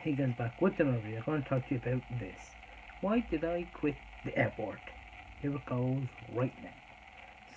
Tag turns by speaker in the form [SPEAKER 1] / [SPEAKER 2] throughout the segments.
[SPEAKER 1] He comes back with another video. I'm going to talk to you about this. Why did I quit the airport? Here it goes right now.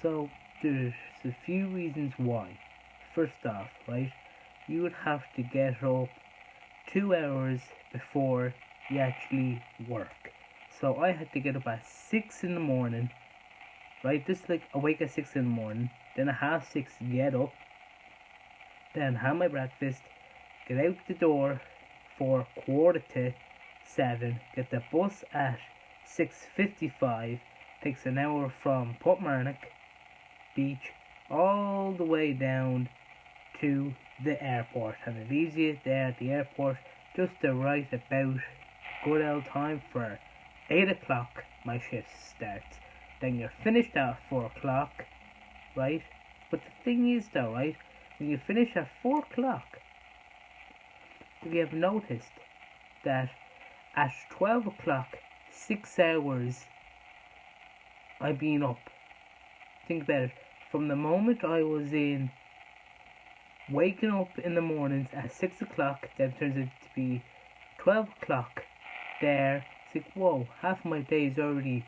[SPEAKER 1] So, there's a few reasons why. First off, right, you would have to get up 2 hours before you actually work. So I had to get up at 6 in the morning, right, just like awake at 6 in the morning, then at 6:30 get up, then have my breakfast, get out the door for 6:45, get the bus at 6:55, takes an hour from Portmarnock Beach all the way down to the airport, and it leaves you there at the airport just the right about good old time for 8 o'clock my shift starts. Then you're finished at 4 o'clock, right? But the thing is though, right, when you finish at 4 o'clock, if you have noticed that at 12 o'clock, 6 hours I've been up. Think about it. From the moment I was in waking up in the mornings at 6 o'clock, then turns out to be 12 o'clock there. It's like, whoa, half of my day is already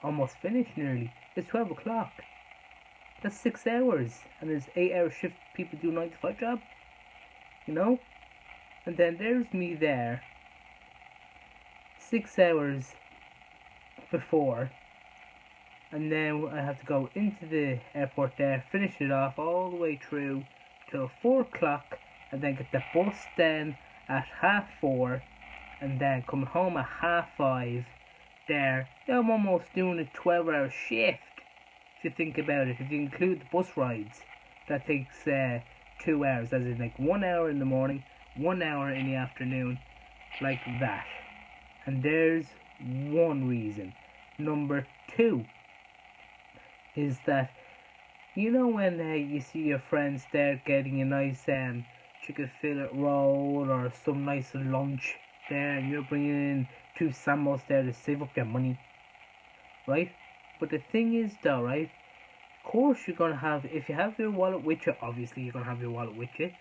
[SPEAKER 1] almost finished nearly. It's 12 o'clock. That's 6 hours. And there's 8-hour shift people do 9 to 5 job. You know? And then there's me there 6 hours before, and then I have to go into the airport there, finish it off all the way through till 4 o'clock, and then get the bus then at 4:30, and then coming home at 5:30 there. Yeah, I'm almost doing a 12-hour shift, if you think about it. If you include the bus rides, that takes 2 hours, as in like 1 hour in the morning, 1 hour in the afternoon, like that. And there's one reason. Number two is that, you know, when you see your friends there getting a nice chicken fillet roll or some nice lunch there, and you're bringing in 2 samos there to save up your money, right? But the thing is though, right, of course you're gonna have, if you have your wallet with you, obviously you're gonna have your wallet with you,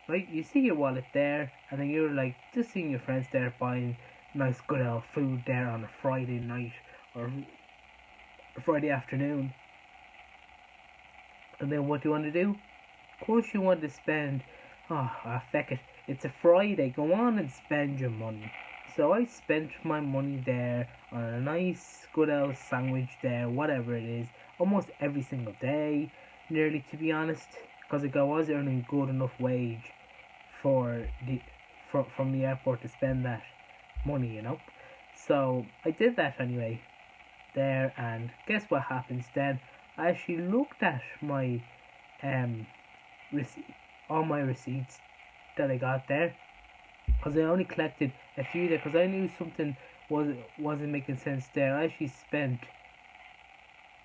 [SPEAKER 1] right? You see your wallet there, and then you're like just seeing your friends there buying nice good old food there on a Friday night or a Friday afternoon. And then what do you want to do? Of course you want to spend, feck it, it's a Friday, go on and spend your money. So I spent my money there on a nice good old sandwich there, whatever it is, almost every single day, nearly, to be honest, because I was earning good enough wage for from the airport to spend that money, you know. So I did that anyway there, and guess what happens then? I actually looked at my receipt, all my receipts that I got there, because I only collected a few there, because I knew something wasn't making sense there. I actually spent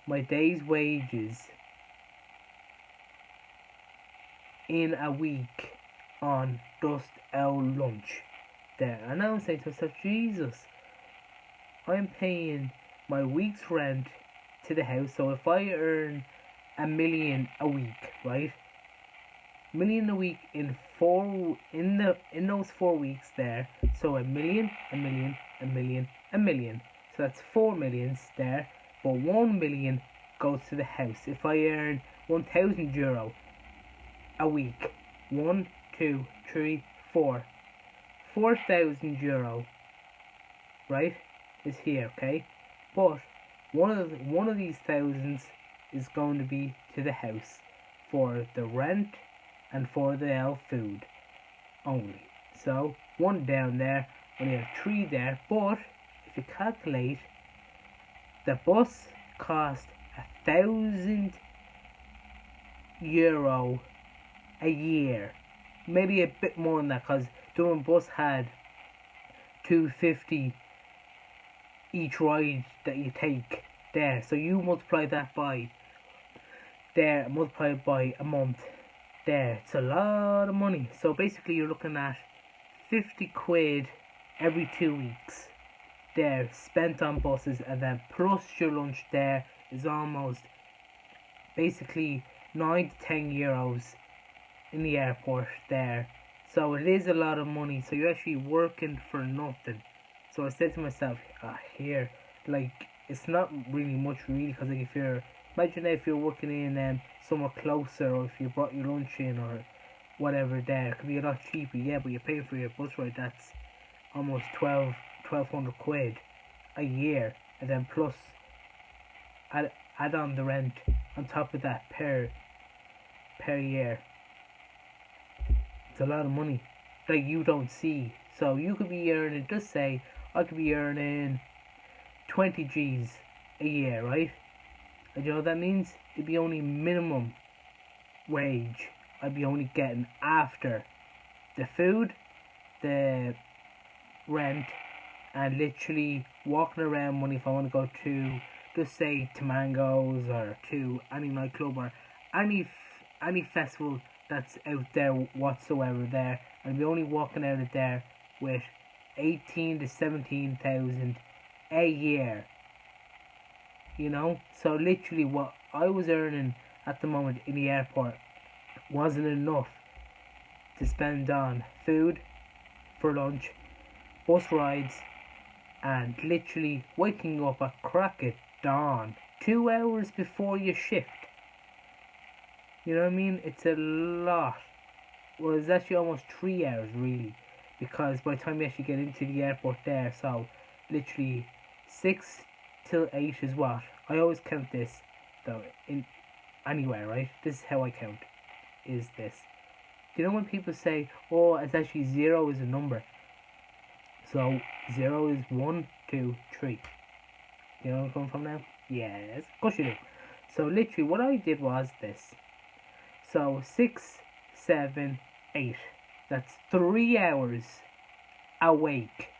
[SPEAKER 1] my day's wages in a week on just our lunch there. And now I'm saying to myself, Jesus, I'm paying my week's rent to the house. So if I earn $1 million a week, right? $1 million a week in those 4 weeks there. So $1 million, $1 million, $1 million, $1 million. So that's 4 millions there. But 1 million goes to the house. If I earn €1,000 a week, 1, 2, 3, 4, €4,000, right, is here, okay? But one of these thousands is going to be to the house for the rent and for the food only. So 1 down there, only have 3 there. But if you calculate, the bus cost €1,000 a year, maybe a bit more than that, because Dublin bus had $2.50 each ride that you take there. So you multiply that by there, multiply it by a month there. It's a lot of money. So basically you're looking at 50 quid every 2 weeks there spent on buses, and then plus your lunch there is almost basically €9 to €10 in the airport there. So it is a lot of money. So you're actually working for nothing. So I said to myself, here, like, it's not really much really, because like, imagine if you're working in somewhere closer, or if you brought your lunch in or whatever there, it could be a lot cheaper, yeah, but you're paying for your bus ride, that's almost 1,200 quid a year, and then plus add on the rent on top of that per year. It's a lot of money that you don't see. So you could be earning, just say I could be earning 20 G's a year, right? And you know what that means? It'd be only minimum wage I'd be only getting after the food, the rent, and literally walking around money if I want to go to, just say, to Mango's or to any nightclub or any festival that's out there whatsoever there, and I'd be only walking out of there with 18 to 17,000 a year. You know, so literally what I was earning at the moment in the airport wasn't enough to spend on food for lunch, bus rides, and literally waking up at crack at dawn 2 hours before your shift. You know what I mean? It's a lot. Well, it's actually almost 3 hours really, because by the time you actually get into the airport there, so literally 6 till 8 is what I always count this though in anywhere, right? This is how I count. Is this? You know when people say, "Oh, it's actually 0 is a number." So 0 is 1, 2, 3. You know where I'm coming from now? Yes, of course you do. So literally, what I did was this. So 6, 7, 8. That's 3 hours awake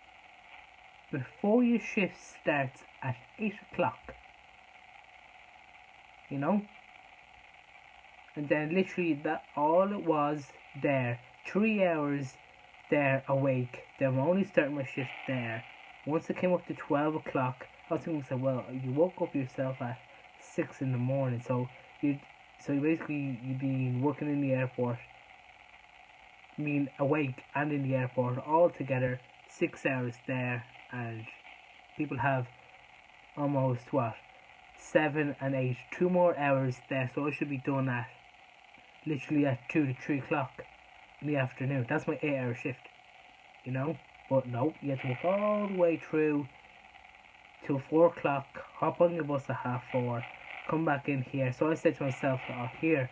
[SPEAKER 1] before your shift starts at 8 o'clock. You know? And then literally that all it was there, 3 hours there awake. Then I'm only starting my shift there. Once it came up to 12 o'clock, I was thinking to myself, well, you woke up yourself at 6 in the morning, so you'd been working in the airport, being awake and in the airport all together 6 hours there, and people have almost 7 and 8, 2 more hours there, so I should be done at literally at 2 to 3 o'clock in the afternoon. That's my 8 hour shift, you know. But no, you have to work all the way through till 4 o'clock, hop on your bus at 4:30, come back in here. So I said to myself, here,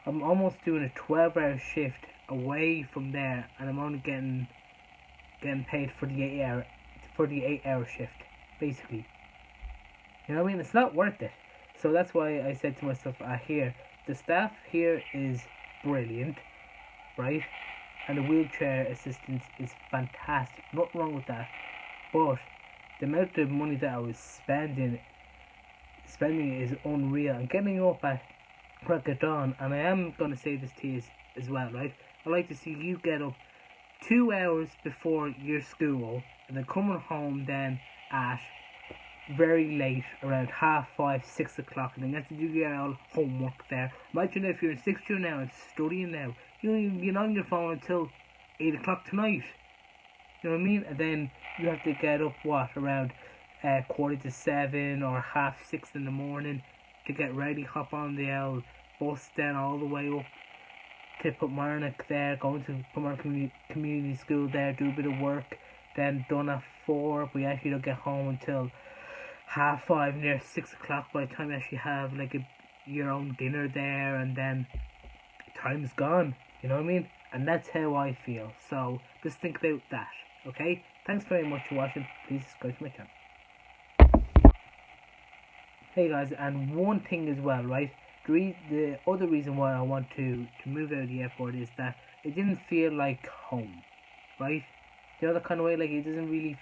[SPEAKER 1] I'm almost doing a 12-hour shift away from there, and I'm only getting paid for the 8-hour shift, basically. You know what I mean? It's not worth it. So that's why I said to myself, here, the staff here is brilliant, right? And the wheelchair assistance is fantastic. Nothing wrong with that. But the amount of money that I was spending is unreal. And getting up at crack of dawn, and I am going to say this to you as well, right? I like to see you get up 2 hours before your school, and then coming home then at very late, around 5:30, 6 o'clock, and then you have to do your homework there. Imagine if you're in 6th year now and studying now, you're on your phone until 8 o'clock tonight. You know what I mean? And then you have to get up around 7:15 or 6:30 in the morning to get ready, hop on the bus then all the way up to Putmarnock there, going to Putmarnock Community School there, do a bit of work, then done at 4, but you actually don't get home until 5:30, near 6 o'clock by the time you actually have like your own dinner there, and then time's gone, you know what I mean? And that's how I feel. So just think about that, okay? Thanks very much for watching. Please subscribe to my channel. Hey guys, and one thing as well, right? The other reason why I want to move out of the airport is that it didn't feel like home, right? You know, the kind of way, like, it doesn't really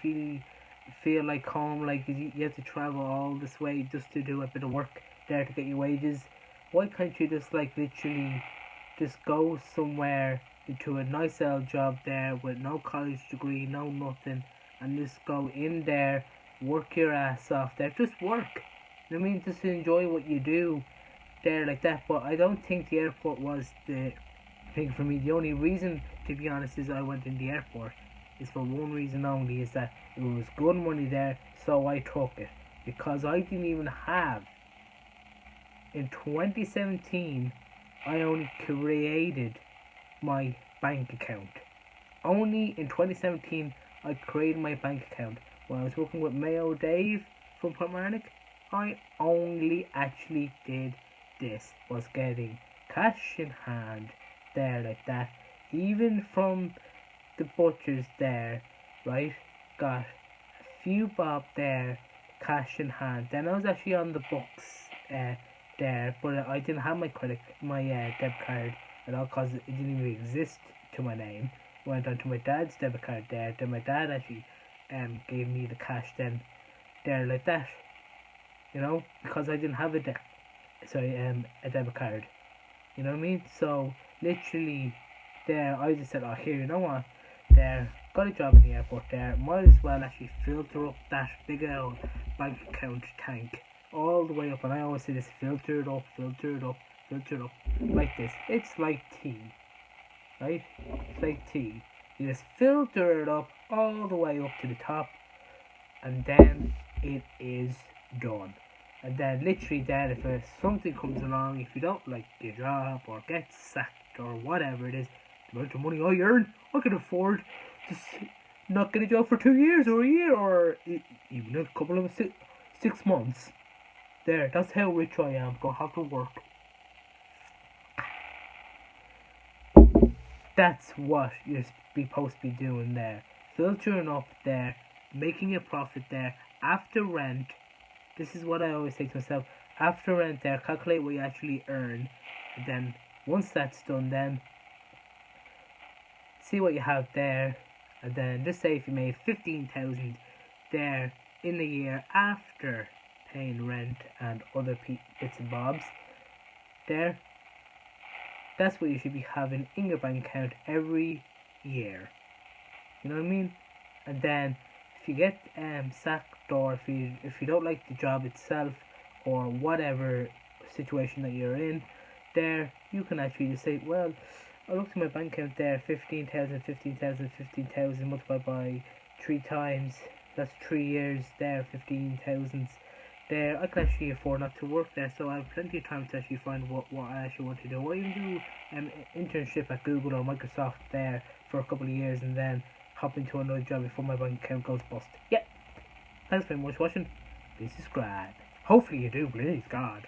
[SPEAKER 1] feel like home. Like, you have to travel all this way just to do a bit of work there to get your wages. Why can't you just, like, literally just go somewhere into a nice old job there with no college degree, no nothing, and just go in there, work your ass off there, just work, you know what I mean, just enjoy what you do there like that. But I don't think the airport was the think for me, the only reason, to be honest, is I went in the airport is for one reason only, is that it was good money there, so I took it. Because I didn't even have, in 2017, I only created my bank account. Only in 2017, I created my bank account. When I was working with Mayo Dave from Portmarnock, I only actually did this, was getting cash in hand there like that. Even from the butchers there, right, got a few bob there, cash in hand. Then I was actually on the books there, but I didn't have my debit card at all, because it didn't even exist to my name. It went onto my dad's debit card there. Then my dad actually gave me the cash then there like that, because I didn't have a debit card. You know what I mean? So literally there, I just said, oh, here, you know what? There, got a job in the airport there. Might as well actually filter up that big old bank account tank all the way up. And I always say this: filter it up, filter it up, filter it up, like this. It's like tea, right? It's like tea. You just filter it up all the way up to the top, and then it is done. And then literally then, if something comes along, if you don't like your job or get sacked or whatever it is, the amount of money I earn, I can afford to not get a job for 2 years or a year or even a couple of 6 months. There, that's how rich I am. Gonna have to work. That's what you're supposed to be doing there. Filtering up there, making a profit there. After rent, this is what I always say to myself. After rent there, calculate what you actually earn. And then, once that's done, then see what you have there. And then, just say if you made 15,000 there in a year after paying rent and other bits and bobs there, that's what you should be having in your bank account every year. You know what I mean? And then if you get sacked, or if you don't like the job itself, or whatever situation that you're in there, you can actually just say, well, I looked at my bank account there, 15,000, 15,000, 15,000 multiplied by 3 times, that's 3 years there, 15,000 there. I can actually afford not to work there, so I have plenty of time to actually find what I actually want to do. Or even do an internship at Google or Microsoft there for a couple of years, and then hop into another job before my bank account goes bust. Yep. Thanks very much for watching. Please subscribe. Hopefully you do, please God.